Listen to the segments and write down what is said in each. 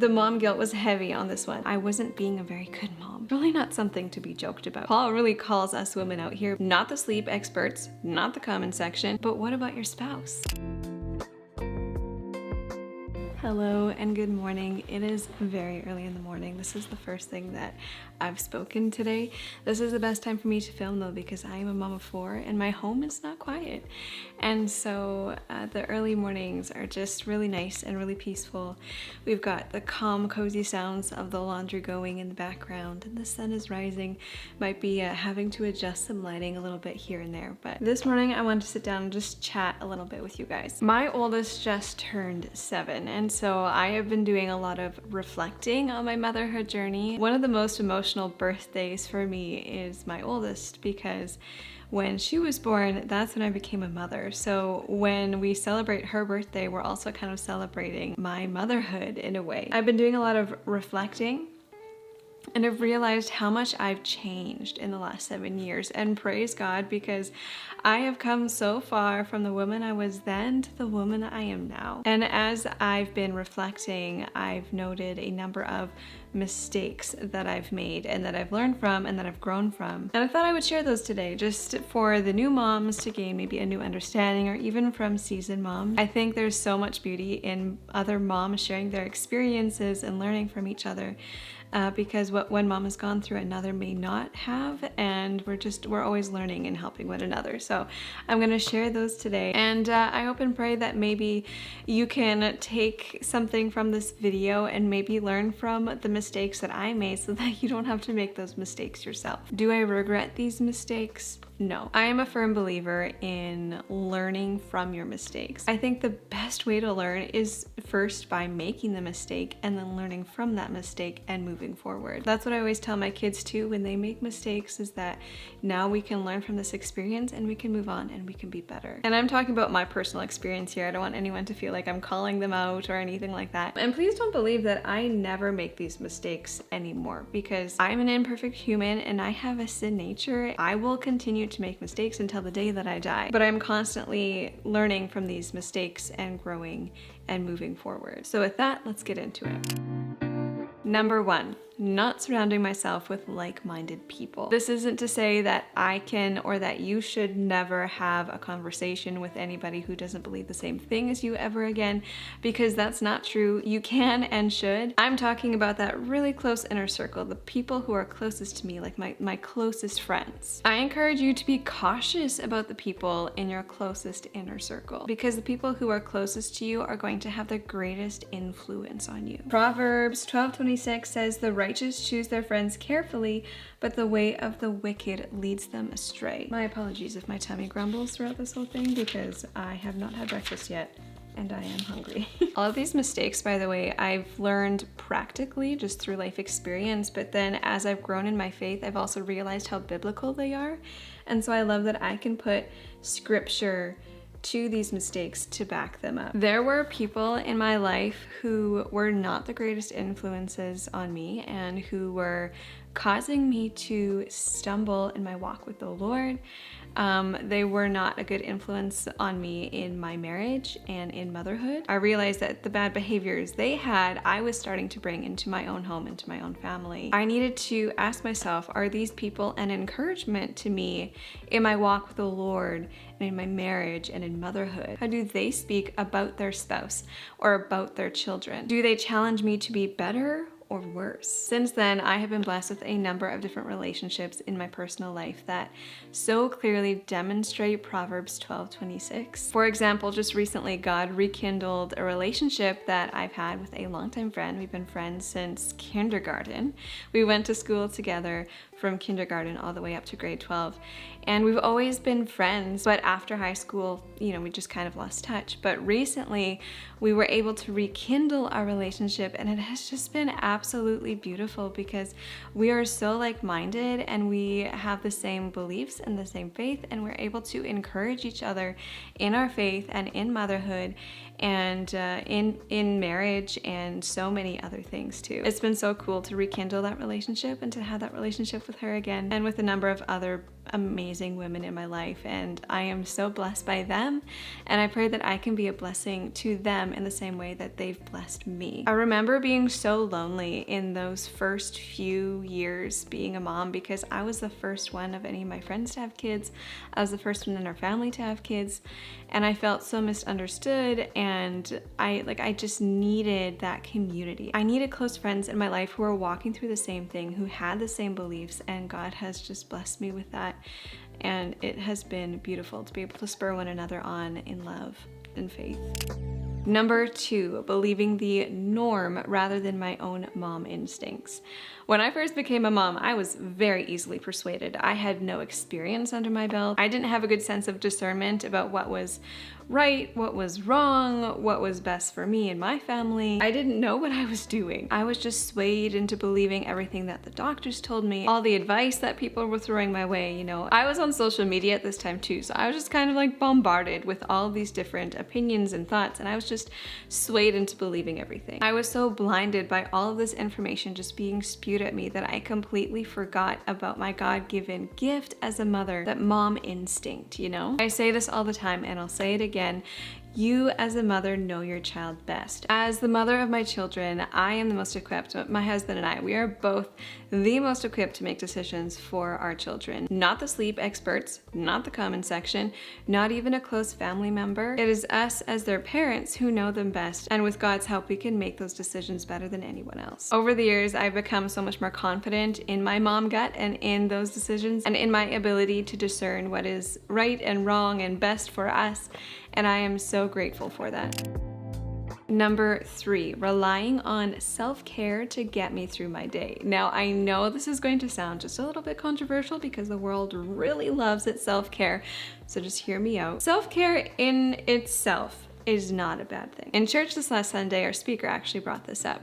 The mom guilt was heavy on this one. I wasn't being a very good mom. Really not something to be joked about. Paul really calls us women out here, not the sleep experts, not the comment section, but what about your spouse? Hello and good morning. It is very early in the morning. This is the first thing that I've spoken today. This is the best time for me to film though because I am a mom of 4 and my home is not quiet. And so the early mornings are just really nice and really peaceful. We've got the calm, cozy sounds of the laundry going in the background and the sun is rising. Might be having to adjust some lighting a little bit here and there. But this morning I wanted to sit down and just chat a little bit with you guys. My oldest just turned 7 and so I have been doing a lot of reflecting on my motherhood journey. One of the most emotional birthdays for me is my oldest because when she was born, that's when I became a mother. So when we celebrate her birthday, we're also kind of celebrating my motherhood in a way. I've been doing a lot of reflecting and I've realized how much I've changed in the last 7 years, and praise God because I have come so far from the woman I was then to the woman I am now. And as I've been reflecting, I've noted a number of mistakes that I've made and that I've learned from and that I've grown from. And I thought I would share those today just for the new moms to gain maybe a new understanding, or even from seasoned moms. I think there's so much beauty in other moms sharing their experiences and learning from each other. Because what one mom has gone through, another may not have, and we're always learning and helping one another. So I'm gonna share those today, and I hope and pray that maybe you can take something from this video and maybe learn from the mistakes that I made so that you don't have to make those mistakes yourself. Do I regret these mistakes? No. I am a firm believer in learning from your mistakes. I think the best way to learn is first by making the mistake and then learning from that mistake and moving forward. That's what I always tell my kids too when they make mistakes, is that now we can learn from this experience and we can move on and we can be better. And I'm talking about my personal experience here. I don't want anyone to feel like I'm calling them out or anything like that. And please don't believe that I never make these mistakes anymore, because I'm an imperfect human and I have a sin nature. I will continue to make mistakes until the day that I die, but I'm constantly learning from these mistakes and growing and moving forward. So with that, let's get into it. Number 1, not surrounding myself with like-minded people. This isn't to say that I can or that you should never have a conversation with anybody who doesn't believe the same thing as you ever again, because that's not true. You can and should. I'm talking about that really close inner circle, the people who are closest to me, like my closest friends. I encourage you to be cautious about the people in your closest inner circle, because the people who are closest to you are going to have the greatest influence on you. Proverbs 12:26 says, "The righteous choose their friends carefully, but the way of the wicked leads them astray." My apologies if my tummy grumbles throughout this whole thing because I have not had breakfast yet and I am hungry. All of these mistakes, by the way, I've learned practically just through life experience, but then as I've grown in my faith, I've also realized how biblical they are. And so I love that I can put scripture to these mistakes to back them up. There were people in my life who were not the greatest influences on me and who were causing me to stumble in my walk with the Lord. They were not a good influence on me in my marriage and in motherhood. I realized that the bad behaviors they had, I was starting to bring into my own home, into my own family. I needed to ask myself, are these people an encouragement to me in my walk with the Lord and in my marriage and in motherhood? How do they speak about their spouse or about their children? Do they challenge me to be better or worse? Since then, I have been blessed with a number of different relationships in my personal life that so clearly demonstrate Proverbs 12:26. For example, just recently, God rekindled a relationship that I've had with a longtime friend. We've been friends since kindergarten. We went to school together from kindergarten all the way up to grade 12. And we've always been friends, but after high school, we just kind of lost touch. But recently, we were able to rekindle our relationship, and it has just been absolutely beautiful because we are so like-minded and we have the same beliefs and the same faith, and we're able to encourage each other in our faith and in motherhood and in marriage and so many other things too. It's been so cool to rekindle that relationship and to have that relationship with her again, and with a number of other amazing women in my life, and I am so blessed by them, and I pray that I can be a blessing to them in the same way that they've blessed me. I remember being so lonely in those first few years being a mom, because I was the first one of any of my friends to have kids. I was the first one in our family to have kids, and I felt so misunderstood, and I just needed that community. I needed close friends in my life who were walking through the same thing, who had the same beliefs, and God has just blessed me with that. And it has been beautiful to be able to spur one another on in love and faith. Number 2, believing the norm rather than my own mom instincts. When I first became a mom, I was very easily persuaded. I had no experience under my belt. I didn't have a good sense of discernment about what was right, what was wrong, what was best for me and my family. I didn't know what I was doing. I was just swayed into believing everything that the doctors told me, all the advice that people were throwing my way, you know. I was on social media at this time too, so I was just kind of like bombarded with all these different opinions and thoughts, and I was just swayed into believing everything. I was so blinded by all of this information just being spewed at me that I completely forgot about my God-given gift as a mother, that mom instinct, you know? I say this all the time, and I'll say it again. You as a mother know your child best. As the mother of my children, I am the most equipped. My husband and I, we are both the most equipped to make decisions for our children. Not the sleep experts, not the comment section, not even a close family member. It is us as their parents who know them best, and with God's help, we can make those decisions better than anyone else. Over the years, I've become so much more confident in my mom gut and in those decisions, and in my ability to discern what is right and wrong and best for us, and I am so grateful for that. Number 3, relying on self-care to get me through my day. Now, I know this is going to sound just a little bit controversial because the world really loves its self-care, so just hear me out. Self-care in itself is not a bad thing. In church this last Sunday, our speaker actually brought this up,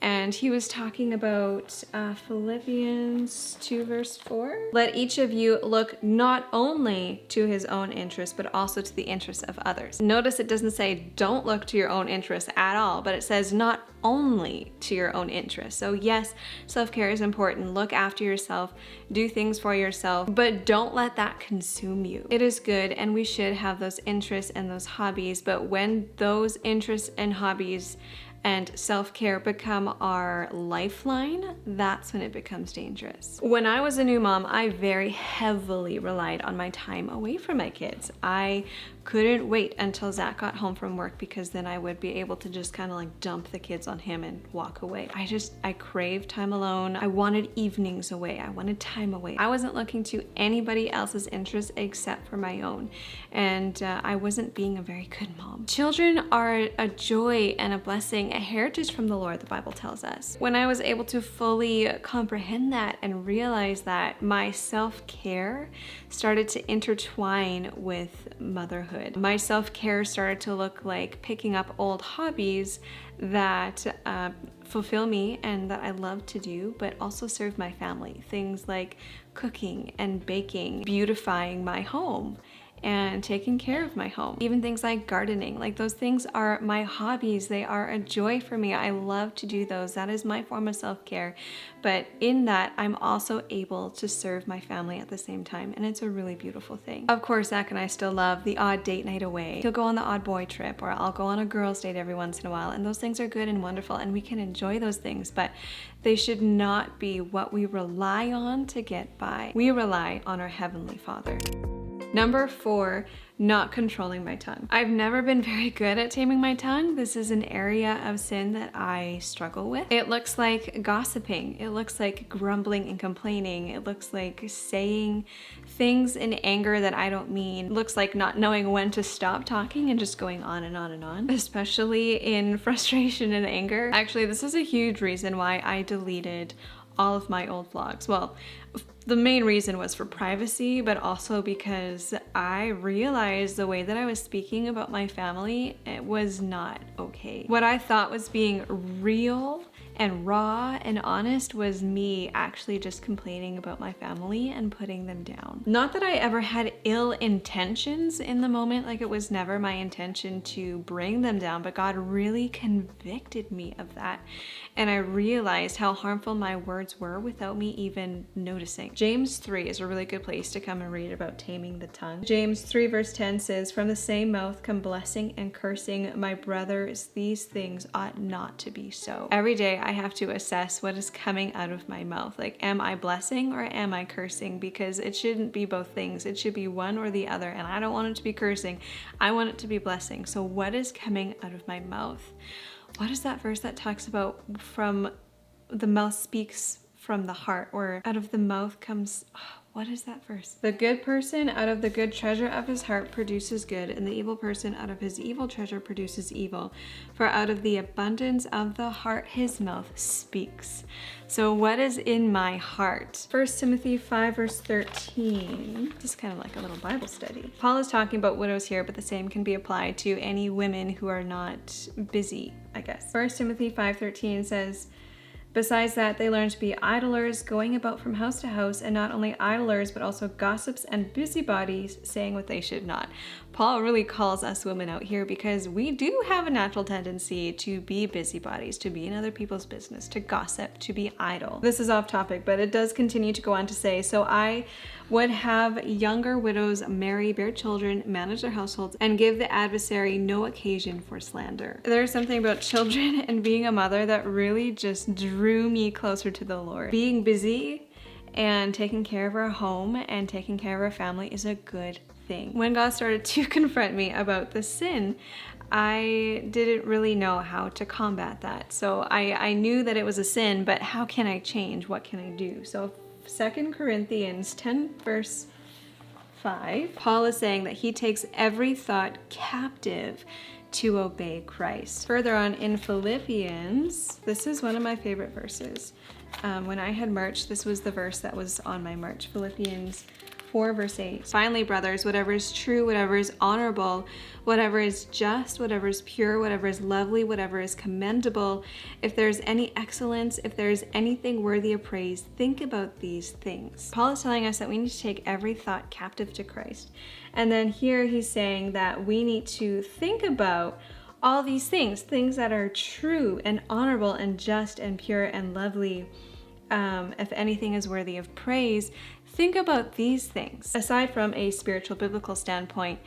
and he was talking about Philippians 2 verse 4. Let each of you look not only to his own interests, but also to the interests of others. Notice it doesn't say don't look to your own interests at all, but it says not only to your own interests. So yes, self-care is important. Look after yourself, do things for yourself, but don't let that consume you. It is good, and we should have those interests and those hobbies, but when those interests and hobbies and self-care become our lifeline, that's when it becomes dangerous. When I was a new mom, I very heavily relied on my time away from my kids. I couldn't wait until Zach got home from work, because then I would be able to just kind of like dump the kids on him and walk away. I craved time alone. I wanted evenings away. I wanted time away. I wasn't looking to anybody else's interests except for my own. And I wasn't being a very good mom. Children are a joy and a blessing, a heritage from the Lord, the Bible tells us. When I was able to fully comprehend that and realize that, my self-care started to intertwine with motherhood. My self-care started to look like picking up old hobbies that fulfill me and that I love to do, but also serve my family. Things like cooking and baking, beautifying my home, and taking care of my home. Even things like gardening, like those things are my hobbies. They are a joy for me. I love to do those. That is my form of self-care. But in that, I'm also able to serve my family at the same time, and it's a really beautiful thing. Of course, Zach and I still love the odd date night away. He'll go on the odd boy trip, or I'll go on a girls' date every once in a while, and those things are good and wonderful, and we can enjoy those things, but they should not be what we rely on to get by. We rely on our Heavenly Father. Number 4, not controlling my tongue. I've never been very good at taming my tongue. This is an area of sin that I struggle with. It looks like gossiping. It looks like grumbling and complaining. It looks like saying things in anger that I don't mean. It looks like not knowing when to stop talking and just going on and on and on, especially in frustration and anger. Actually, this is a huge reason why I deleted all of my old vlogs. Well, the main reason was for privacy, but also because I realized the way that I was speaking about my family, it was not okay. What I thought was being real and raw and honest was me actually just complaining about my family and putting them down. Not that I ever had ill intentions in the moment, like it was never my intention to bring them down, but God really convicted me of that. And I realized how harmful my words were without me even noticing. James 3 is a really good place to come and read about taming the tongue. James 3 verse 10 says, "From the same mouth come blessing and cursing. My brothers, these things ought not to be so." Every day I have to assess what is coming out of my mouth. Like, am I blessing or am I cursing? Because it shouldn't be both things. It should be one or the other. And I don't want it to be cursing. I want it to be blessing. So what is coming out of my mouth? What is that verse that talks about from the mouth speaks from the heart, or out of the mouth comes, what is that verse? The good person out of the good treasure of his heart produces good, and the evil person out of his evil treasure produces evil. For out of the abundance of the heart his mouth speaks. So what is in my heart? 1 Timothy 5 verse 13. Just kind of like a little Bible study. Paul is talking about widows here, but the same can be applied to any women who are not busy, I guess. 1 Timothy 5:13 says, "Besides that, they learn to be idlers, going about from house to house, and not only idlers, but also gossips and busybodies, saying what they should not." Paul really calls us women out here because we do have a natural tendency to be busybodies, to be in other people's business, to gossip, to be idle. This is off topic, but it does continue to go on to say, "So I would have younger widows marry, bear children, manage their households, and give the adversary no occasion for slander." There's something about children and being a mother that really just drew me closer to the Lord. Being busy and taking care of our home and taking care of our family is a good thing. When God started to confront me about the sin, I didn't really know how to combat that. So I knew that it was a sin, but how can I change? What can I do? So 2 Corinthians 10 verse 5, Paul is saying that he takes every thought captive to obey Christ. Further on in Philippians, this is one of my favorite verses. When I had merch, this was the verse that was on my merch. Philippians 4 verse 8. "Finally, brothers, whatever is true, whatever is honorable, whatever is just, whatever is pure, whatever is lovely, whatever is commendable, if there is any excellence, if there is anything worthy of praise, think about these things." Paul is telling us that we need to take every thought captive to Christ. And then here he's saying that we need to think about all these things that are true and honorable and just and pure and lovely. If anything is worthy of praise, think about these things. Aside from a spiritual biblical standpoint,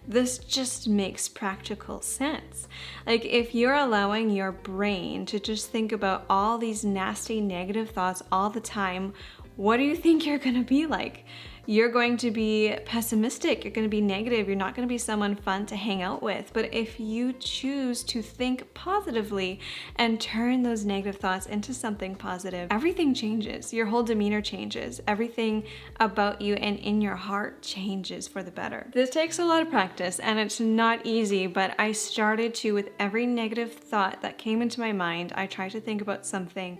this just makes practical sense. Like, if you're allowing your brain to just think about all these nasty negative thoughts all the time, what do you think you're gonna be like? You're going to be pessimistic, you're going to be negative, you're not going to be someone fun to hang out with. But if you choose to think positively and turn those negative thoughts into something positive, everything changes. Your whole demeanor changes. Everything about you and in your heart changes for the better. This takes a lot of practice and it's not easy, but I started to, with every negative thought that came into my mind, I tried to think about something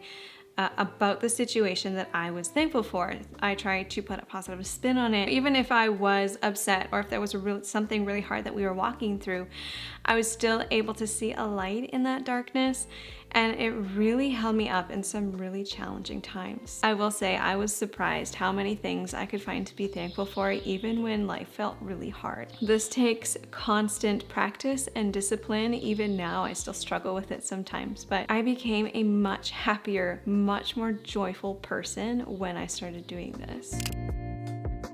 about the situation that I was thankful for. I tried to put a positive spin on it. Even if I was upset or if there was something really hard that we were walking through, I was still able to see a light in that darkness, and it really held me up in some really challenging times. I will say I was surprised how many things I could find to be thankful for even when life felt really hard. This takes constant practice and discipline. Even now I still struggle with it sometimes, but I became a much happier, much more joyful person when I started doing this.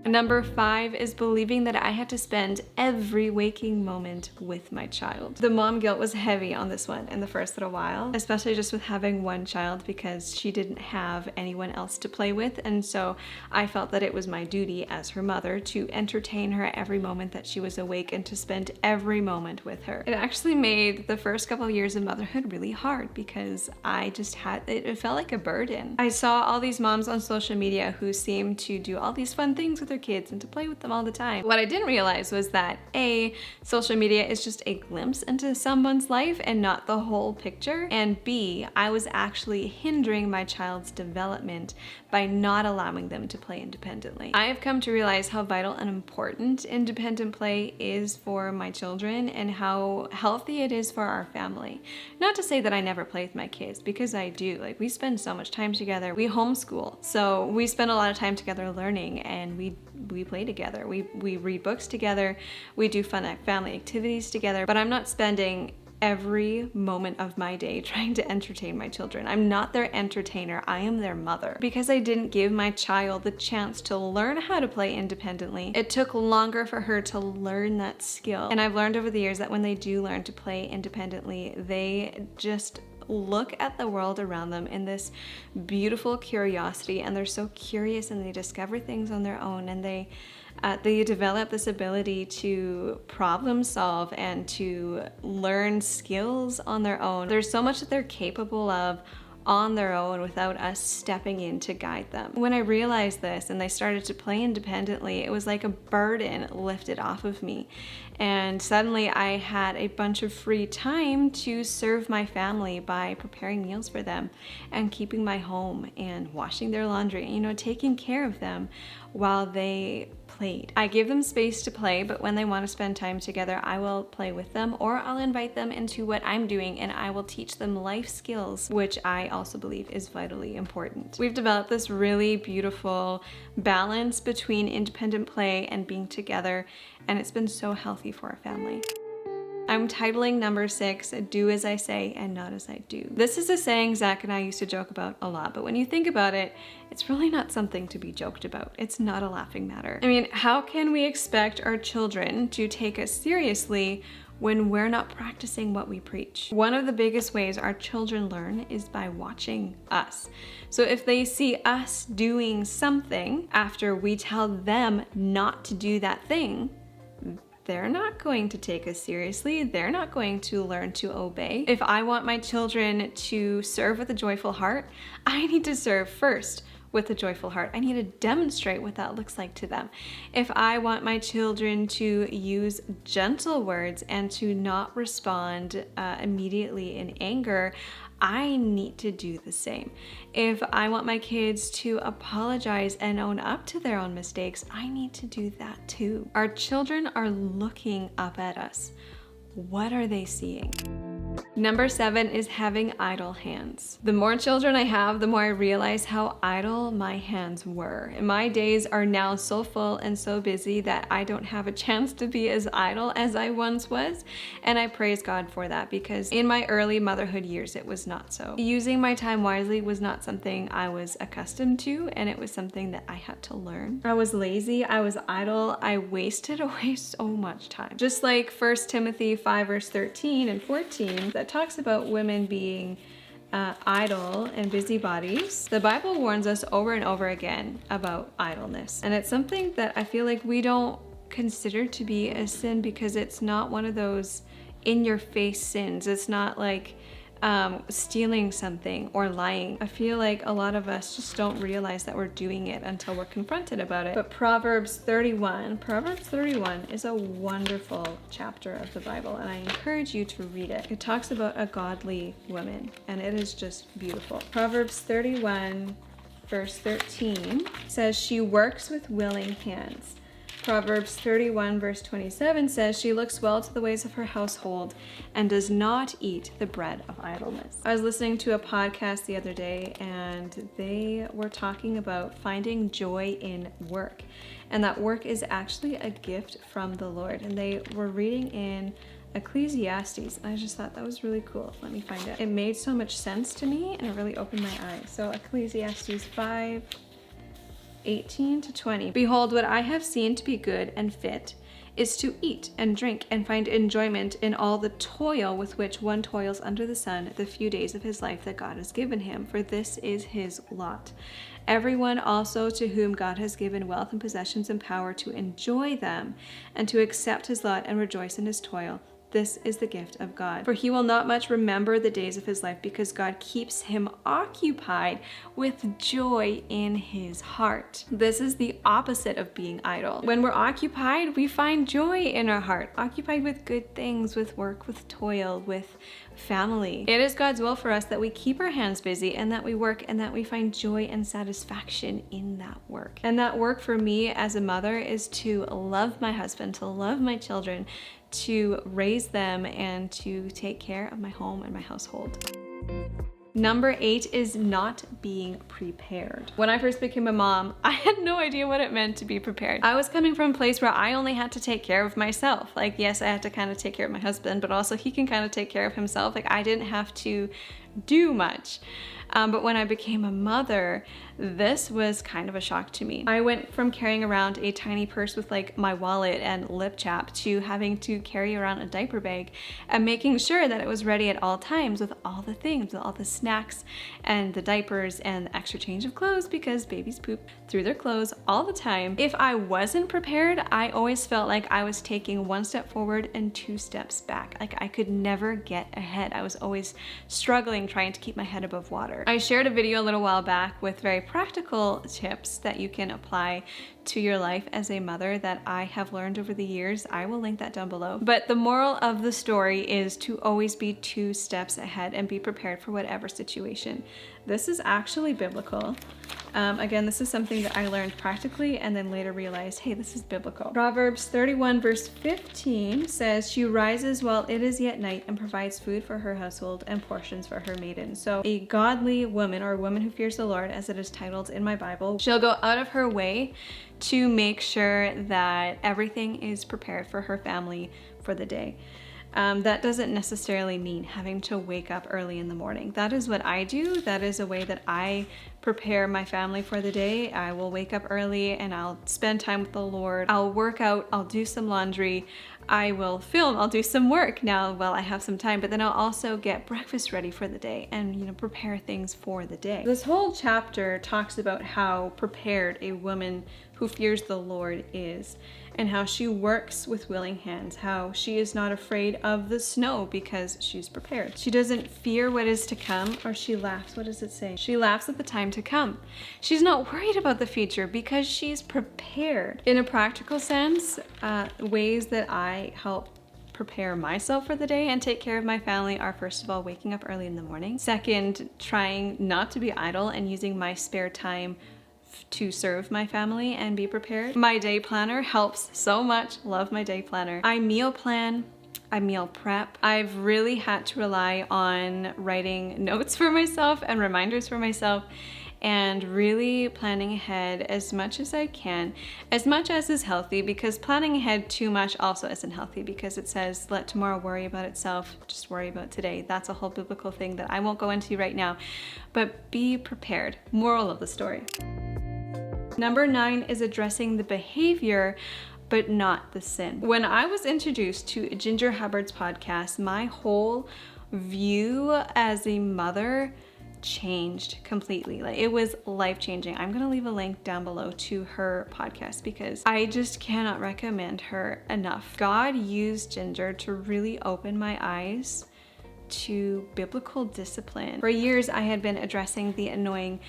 Number 5 is believing that I had to spend every waking moment with my child. The mom guilt was heavy on this one in the first little while, especially just with having one child because she didn't have anyone else to play with. And so I felt that it was my duty as her mother to entertain her every moment that she was awake and to spend every moment with her. It actually made the first couple of years of motherhood really hard because I just it felt like a burden. I saw all these moms on social media who seemed to do all these fun things with their kids and to play with them all the time. What I didn't realize was that A, social media is just a glimpse into someone's life and not the whole picture, and B, I was actually hindering my child's development by not allowing them to play independently. I have come to realize how vital and important independent play is for my children and how healthy it is for our family. Not to say that I never play with my kids, because I do. Like, we spend so much time together. We homeschool, so we spend a lot of time together learning, and we play together. We read books together. We do fun family activities together, but I'm not spending every moment of my day trying to entertain my children. I'm not their entertainer, I am their mother. Because I didn't give my child the chance to learn how to play independently, it took longer for her to learn that skill. And I've learned over the years that when they do learn to play independently, they just look at the world around them in this beautiful curiosity, and they're so curious and they discover things on their own, and they develop this ability to problem solve and to learn skills on their own. There's so much that they're capable of on their own without us stepping in to guide them. When I realized this and they started to play independently, it was like a burden lifted off of me. And suddenly I had a bunch of free time to serve my family by preparing meals for them and keeping my home and washing their laundry, taking care of them while they played. I give them space to play, but when they want to spend time together, I will play with them, or I'll invite them into what I'm doing and I will teach them life skills, which I also believe is vitally important. We've developed this really beautiful balance between independent play and being together, and it's been so healthy for our family. I'm titling number 6, do as I say and not as I do. This is a saying Zach and I used to joke about a lot, but when you think about it, it's really not something to be joked about. It's not a laughing matter. I mean, how can we expect our children to take us seriously when we're not practicing what we preach? One of the biggest ways our children learn is by watching us. So if they see us doing something after we tell them not to do that thing, they're not going to take us seriously. They're not going to learn to obey. If I want my children to serve with a joyful heart, I need to serve first with a joyful heart. I need to demonstrate what that looks like to them. If I want my children to use gentle words and to not respond immediately in anger, I need to do the same. If I want my kids to apologize and own up to their own mistakes, I need to do that too. Our children are looking up at us. What are they seeing? Number 7 is having idle hands. The more children I have, the more I realize how idle my hands were. And my days are now so full and so busy that I don't have a chance to be as idle as I once was. And I praise God for that, because in my early motherhood years, it was not so. Using my time wisely was not something I was accustomed to, and it was something that I had to learn. I was lazy, I was idle, I wasted away so much time. Just like 1 Timothy 5 verse 13 and 14, that talks about women being idle and busybodies. The Bible warns us over and over again about idleness. And it's something that I feel like we don't consider to be a sin, because it's not one of those in-your-face sins. It's not like stealing something or lying. I feel like a lot of us just don't realize that we're doing it until we're confronted about it. But Proverbs 31 is a wonderful chapter of the Bible, and I encourage you to read it. It talks about a godly woman, and it is just beautiful. Proverbs 31 verse 13 says, "She works with willing hands." Proverbs 31 verse 27 says, "She looks well to the ways of her household and does not eat the bread of idleness." I was listening to a podcast the other day, and they were talking about finding joy in work, and that work is actually a gift from the Lord. And they were reading in Ecclesiastes. I just thought that was really cool. Let me find it. It made so much sense to me, and it really opened my eyes. So Ecclesiastes 5:18 to 20. "Behold, what I have seen to be good and fit is to eat and drink and find enjoyment in all the toil with which one toils under the sun the few days of his life that God has given him, for this is his lot. Everyone also to whom God has given wealth and possessions and power to enjoy them and to accept his lot and rejoice in his toil, This is the gift of God. For he will not much remember the days of his life, because God keeps him occupied with joy in his heart. This is the opposite of being idle. When we're occupied, we find joy in our heart, occupied with good things, with work, with toil, with family. It is God's will for us that we keep our hands busy and that we work and that we find joy and satisfaction in that work. And that work for me as a mother is to love my husband, to love my children, to raise them, and to take care of my home and my household. Number 8 is not being prepared. When I first became a mom, I had no idea what it meant to be prepared. I was coming from a place where I only had to take care of myself. Like, yes, I had to kind of take care of my husband, but also he can kind of take care of himself. Like, I didn't have to do much. But when I became a mother, this was kind of a shock to me. I went from carrying around a tiny purse with like my wallet and lip chap to having to carry around a diaper bag and making sure that it was ready at all times with all the things, with all the snacks and the diapers and the extra change of clothes, because babies poop through their clothes all the time. If I wasn't prepared, I always felt like I was taking 1 step forward and 2 steps back. Like, I could never get ahead. I was always struggling trying to keep my head above water. I shared a video a little while back with very practical tips that you can apply to your life as a mother that I have learned over the years. I will link that down below. But the moral of the story is to always be 2 steps ahead and be prepared for whatever situation. This is actually biblical. Again, this is something that I learned practically and then later realized, hey, this is biblical. Proverbs 31 verse 15 says, she rises while it is yet night and provides food for her household and portions for her maidens. So a godly woman, or a woman who fears the Lord, as it is titled in my Bible, she'll go out of her way to make sure that everything is prepared for her family for the day. That doesn't necessarily mean having to wake up early in the morning. That is what I do. That is a way that I prepare my family for the day. I will wake up early and I'll spend time with the Lord. I'll work out, I'll do some laundry, I will film, I'll do some work now while I have some time, but then I'll also get breakfast ready for the day and, you know, prepare things for the day. This whole chapter talks about how prepared a woman who fears the Lord is, and how she works with willing hands, how she is not afraid of the snow because she's prepared. She doesn't fear what is to come, or she laughs. What does it say? She laughs at the time to come. She's not worried about the future because she's prepared. In a practical sense, ways that I help prepare myself for the day and take care of my family are, first of all, waking up early in the morning. Second, trying not to be idle and using my spare time to serve my family and be prepared. My day planner helps so much. Love my day planner. I meal plan. I meal prep. I've really had to rely on writing notes for myself and reminders for myself, and really planning ahead as much as I can, as much as is healthy, because planning ahead too much also isn't healthy, because it says, let tomorrow worry about itself, just worry about today. That's a whole biblical thing that I won't go into right now, but be prepared. Moral of the story. Number 9 is addressing the behavior, but not the sin. When I was introduced to Ginger Hubbard's podcast, my whole view as a mother changed completely. Like, it was life-changing. I'm gonna leave a link down below to her podcast because I just cannot recommend her enough. God used Ginger to really open my eyes to biblical discipline. For years, I had been addressing the annoying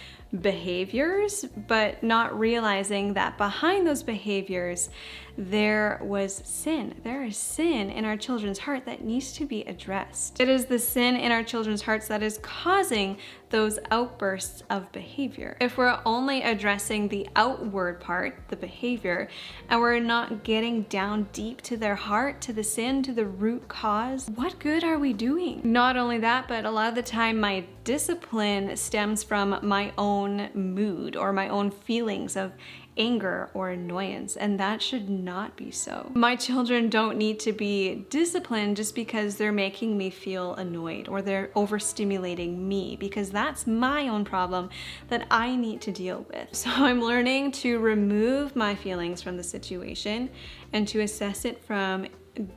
behaviors, but not realizing that behind those behaviors, there was sin. There is sin in our children's heart that needs to be addressed. It is the sin in our children's hearts that is causing those outbursts of behavior. If we're only addressing the outward part, the behavior, and we're not getting down deep to their heart, to the sin, to the root cause, what good are we doing? Not only that, but a lot of the time my discipline stems from my own mood or my own feelings of anger or annoyance, and that should not be so. My children don't need to be disciplined just because they're making me feel annoyed or they're overstimulating me, because that's my own problem that I need to deal with. So I'm learning to remove my feelings from the situation and to assess it from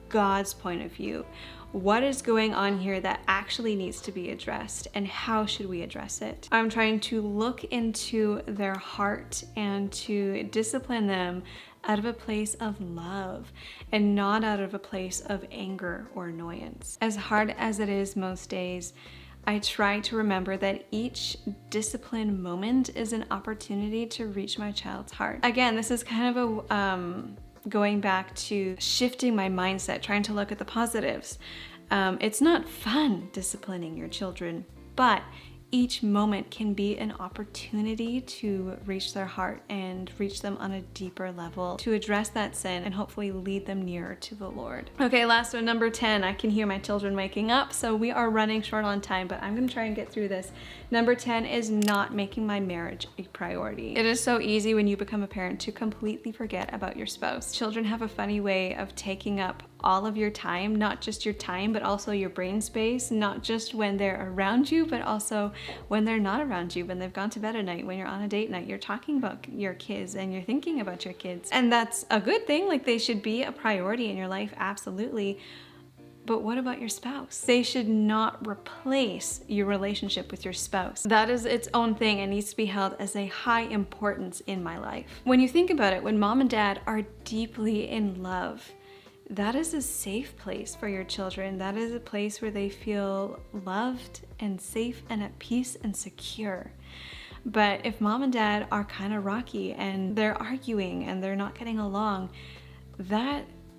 God's point of view. What is going on here that actually needs to be addressed, and how should we address it? I'm trying to look into their heart and to discipline them out of a place of love and not out of a place of anger or annoyance. As hard as it is most days, I try to remember that each discipline moment is an opportunity to reach my child's heart. Again, this is kind of a going back to shifting my mindset, trying to look at the positives. It's not fun disciplining your children, but each moment can be an opportunity to reach their heart and reach them on a deeper level, to address that sin and hopefully lead them nearer to the Lord. Okay, last one, number 10. I can hear my children waking up, so we are running short on time, but I'm gonna try and get through this. Number 10 is not making my marriage a priority. It is so easy when you become a parent to completely forget about your spouse. Children have a funny way of taking up all of your time, not just your time, but also your brain space, not just when they're around you, but also when they're not around you, when they've gone to bed at night, when you're on a date night, you're talking about your kids and you're thinking about your kids. And that's a good thing, like they should be a priority in your life, absolutely. But what about your spouse? They should not replace your relationship with your spouse. That is its own thing and needs to be held as a high importance in my life. When you think about it, when mom and dad are deeply in love, that is a safe place for your children. That is a place where they feel loved and safe and at peace and secure. But if mom and dad are kind of rocky and they're arguing and they're not getting along,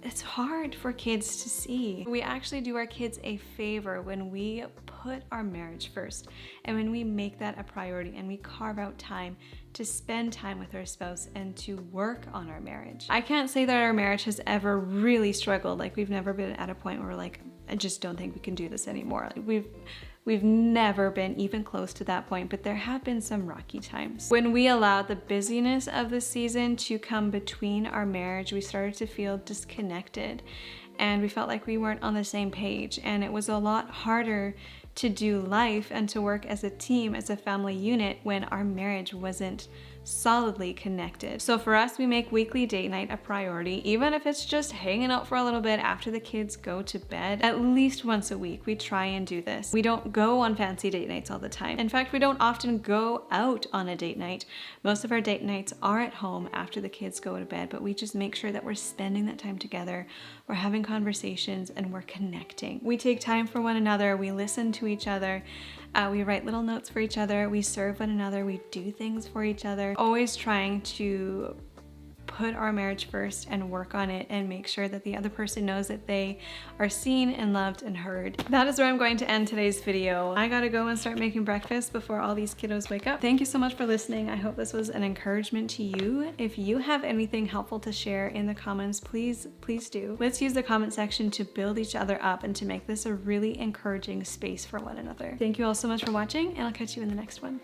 it's hard for kids to see. We actually do our kids a favor when we put our marriage first and when we make that a priority and we carve out time to spend time with our spouse and to work on our marriage. I can't say that our marriage has ever really struggled. Like we've never been at a point where we're like, I just don't think we can do this anymore. Like We've never been even close to that point, but there have been some rocky times. When we allowed the busyness of the season to come between our marriage, we started to feel disconnected and we felt like we weren't on the same page, and it was a lot harder to do life and to work as a team, as a family unit, when our marriage wasn't solidly connected. So for us, we make weekly date night a priority, even if it's just hanging out for a little bit after the kids go to bed. At least once a week, we try and do this. We don't go on fancy date nights all the time. In fact, we don't often go out on a date night. Most of our date nights are at home after the kids go to bed, but we just make sure that we're spending that time together, we're having conversations, and we're connecting. We take time for one another, we listen to each other, we write little notes for each other, we serve one another, we do things for each other, always trying to put our marriage first and work on it and make sure that the other person knows that they are seen and loved and heard. That is where I'm going to end today's video. I gotta go and start making breakfast before all these kiddos wake up. Thank you so much for listening. I hope this was an encouragement to you. If you have anything helpful to share in the comments, please do. Let's use the comment section to build each other up and to make this a really encouraging space for one another. Thank you all so much for watching, and I'll catch you in the next one.